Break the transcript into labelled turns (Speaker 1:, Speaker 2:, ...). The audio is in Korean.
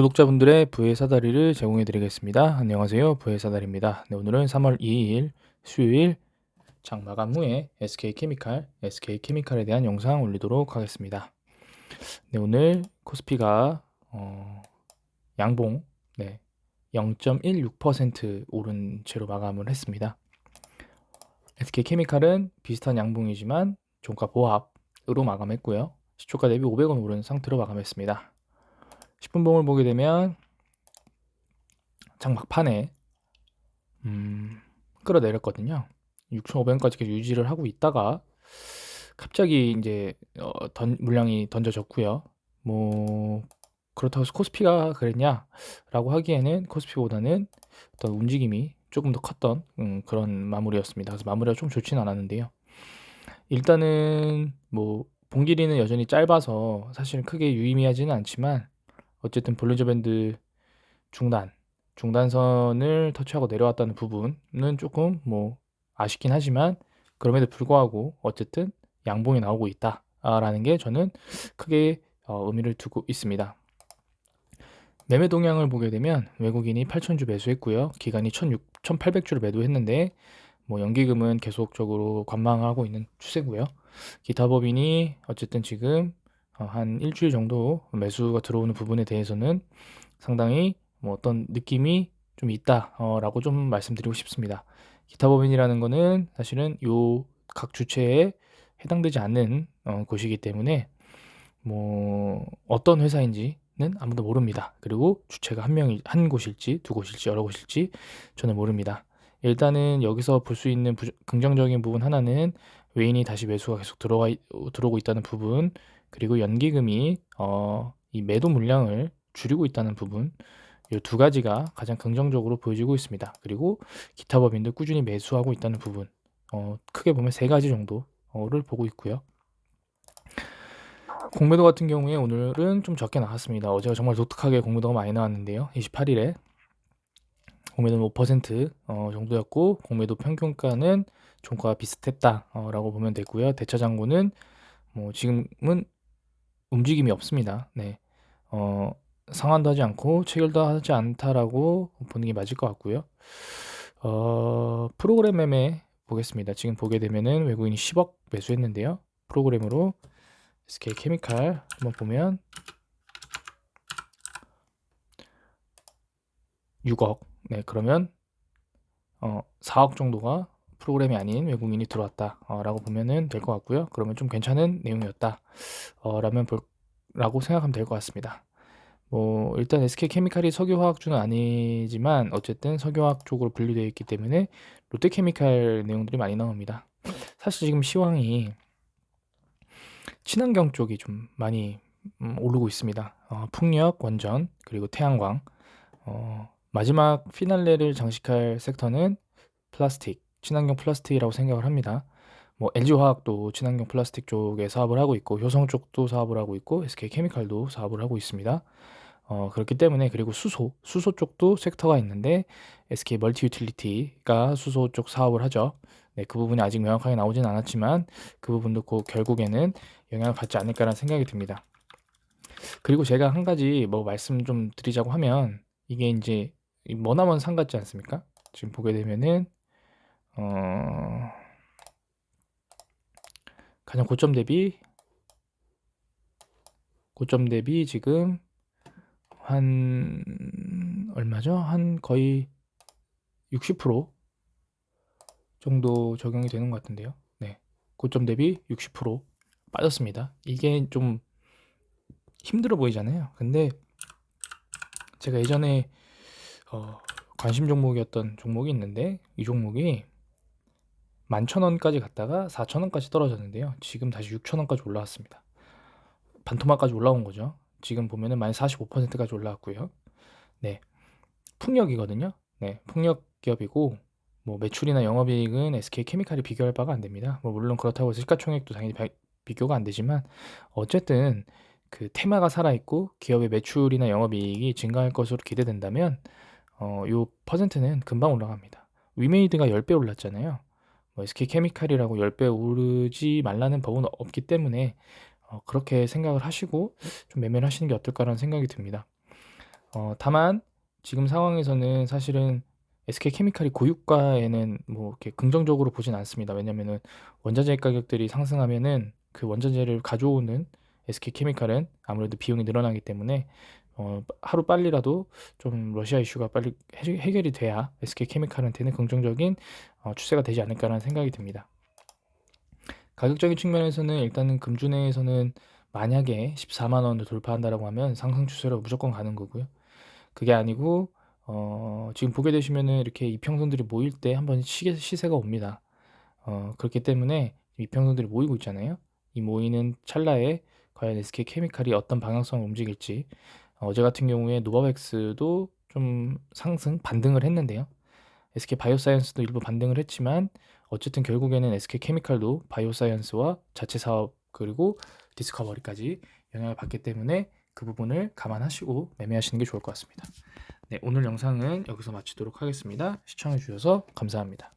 Speaker 1: 구독자분들의 부의 사다리를 제공해 드리겠습니다. 안녕하세요. 부의 사다리입니다. 네, 오늘은 3월 2일 수요일 장 마감 후에 SK케미칼에 대한 영상 올리도록 하겠습니다. 네, 오늘 코스피가 양봉 0.16% 오른 채로 마감을 했습니다. SK케미칼은 비슷한 양봉이지만 종가 보합으로 마감했고요. 시초가 대비 500원 오른 상태로 마감했습니다. 10분봉을 보게 되면 장 막판에 끌어내렸거든요. 6,500원까지 계속 유지를 하고 있다가 갑자기 이제 물량이 던져졌고요. 뭐 그렇다고 해서 코스피가 그랬냐라고 하기에는 코스피보다는 어떤 움직임이 조금 더 컸던 그런 마무리였습니다. 그래서 마무리가 좀 좋지는 않았는데요. 일단은 뭐 봉길이는 여전히 짧아서 사실 크게 유의미하지는 않지만 어쨌든 볼린저 밴드 중단선을 터치하고 내려왔다는 부분은 조금 뭐 아쉽긴 하지만 그럼에도 불구하고 어쨌든 양봉이 나오고 있다라는 게 저는 크게 의미를 두고 있습니다. 매매 동향을 보게 되면 외국인이 8,000주 매수했고요. 기관이 1,800주를 매도했는데 뭐 연기금은 계속적으로 관망하고 있는 추세고요. 기타 법인이 어쨌든 지금 한 일주일 정도 매수가 들어오는 부분에 대해서는 상당히 뭐 어떤 느낌이 좀 있다라고 좀 말씀드리고 싶습니다. 기타 법인이라는 거는 사실은 요 각 주체에 해당되지 않는 곳이기 때문에 뭐 어떤 회사인지는 아무도 모릅니다. 그리고 주체가 한 곳일지 두 곳일지 여러 곳일지 저는 모릅니다. 일단은 여기서 볼 수 있는 긍정적인 부분 하나는 외인이 다시 매수가 계속 들어오고 있다는 부분, 그리고 연기금이 이 매도 물량을 줄이고 있다는 부분, 이 두 가지가 가장 긍정적으로 보여지고 있습니다. 그리고 기타 법인도 꾸준히 매수하고 있다는 부분, 크게 보면 세 가지 정도를 보고 있고요. 공매도 같은 경우에 오늘은 좀 적게 나왔습니다. 어제가 정말 독특하게 공매도가 많이 나왔는데요. 28일에 공매도는 5% 정도였고 공매도 평균가는 종가가 비슷했다라고 보면 되고요. 대차장고는 뭐 지금은 움직임이 없습니다. 네, 상한도 하지 않고 체결도 하지 않다라고 보는 게 맞을 것 같고요. 프로그램 매매 보겠습니다. 지금 보게 되면은 외국인이 10억 매수했는데요. 프로그램으로 SK케미칼 한번 보면 6억. 네, 그러면 4억 정도가 프로그램이 아닌 외국인이 들어왔다라고 보면은 될 것 같고요. 그러면 좀 괜찮은 내용이었다. 라고 생각하면 될 것 같습니다. 뭐 일단 SK케미칼이 석유화학주는 아니지만 어쨌든 석유화학 쪽으로 분류되어 있기 때문에 롯데케미칼 내용들이 많이 나옵니다. 사실 지금 시황이 친환경 쪽이 좀 많이 오르고 있습니다. 풍력, 원전, 그리고 태양광. 마지막 피날레를 장식할 섹터는 플라스틱, 친환경 플라스틱이라고 생각을 합니다. 뭐 LG화학도 친환경 플라스틱 쪽에 사업을 하고 있고 효성 쪽도 사업을 하고 있고 SK케미칼도 사업을 하고 있습니다. 그렇기 때문에, 그리고 수소 쪽도 섹터가 있는데 SK 멀티 유틸리티가 수소 쪽 사업을 하죠. 네, 그 부분이 아직 명확하게 나오진 않았지만 그 부분도 결국에는 영향을 받지 않을까라는 생각이 듭니다. 그리고 제가 한 가지 뭐 말씀 좀 드리자고 하면 이게 이제 머나먼 산 같지 않습니까? 지금 보게 되면은 가장 고점 대비 지금 한 얼마죠? 한 거의 60% 정도 적용이 되는 것 같은데요. 네, 고점 대비 60% 빠졌습니다. 이게 좀 힘들어 보이잖아요. 근데 제가 예전에 관심 종목이었던 종목이 있는데 이 종목이 11,000원까지 갔다가 4,000원까지 떨어졌는데요. 지금 다시 6,000원까지 올라왔습니다. 반토막까지 올라온 거죠. 지금 보면은 마이너스 45%까지 올라왔고요. 네, 풍력이거든요. 네, 풍력 기업이고 뭐 매출이나 영업이익은 SK케미칼이 비교할 바가 안 됩니다. 뭐 물론 그렇다고 해서 시가총액도 당연히 비교가 안 되지만 어쨌든 그 테마가 살아있고 기업의 매출이나 영업이익이 증가할 것으로 기대된다면 요 퍼센트는 금방 올라갑니다. 위메이드가 10배 올랐잖아요. 뭐 SK케미칼이라고 10배 오르지 말라는 법은 없기 때문에 그렇게 생각을 하시고 좀 매매를 하시는 게 어떨까라는 생각이 듭니다. 다만 지금 상황에서는 사실은 SK케미칼이 고유가에는 뭐 이렇게 긍정적으로 보진 않습니다. 왜냐면은 원자재 가격들이 상승하면은 그 원자재를 가져오는 SK케미칼은 아무래도 비용이 늘어나기 때문에 하루 빨리라도 좀 러시아 이슈가 빨리 해결이 돼야 SK케미칼한테는 긍정적인 추세가 되지 않을까라는 생각이 듭니다. 가격적인 측면에서는 일단은 금주내에서는 만약에 14만 원을 돌파한다라고 하면 상승 추세로 무조건 가는 거고요. 그게 아니고 지금 보게 되시면은 이렇게 이평선들이 모일 때 한번 시세가 옵니다. 그렇기 때문에 이평선들이 모이고 있잖아요. 이 모이는 찰나에 과연 SK케미칼이 어떤 방향성을 움직일지, 어제 같은 경우에 노바백스도 좀 상승 반등을 했는데요. SK바이오사이언스도 일부 반등을 했지만 어쨌든 결국에는 SK케미칼도 바이오사이언스와 자체 사업 그리고 디스커버리까지 영향을 받기 때문에 그 부분을 감안하시고 매매하시는 게 좋을 것 같습니다. 네, 오늘 영상은 여기서 마치도록 하겠습니다. 시청해 주셔서 감사합니다.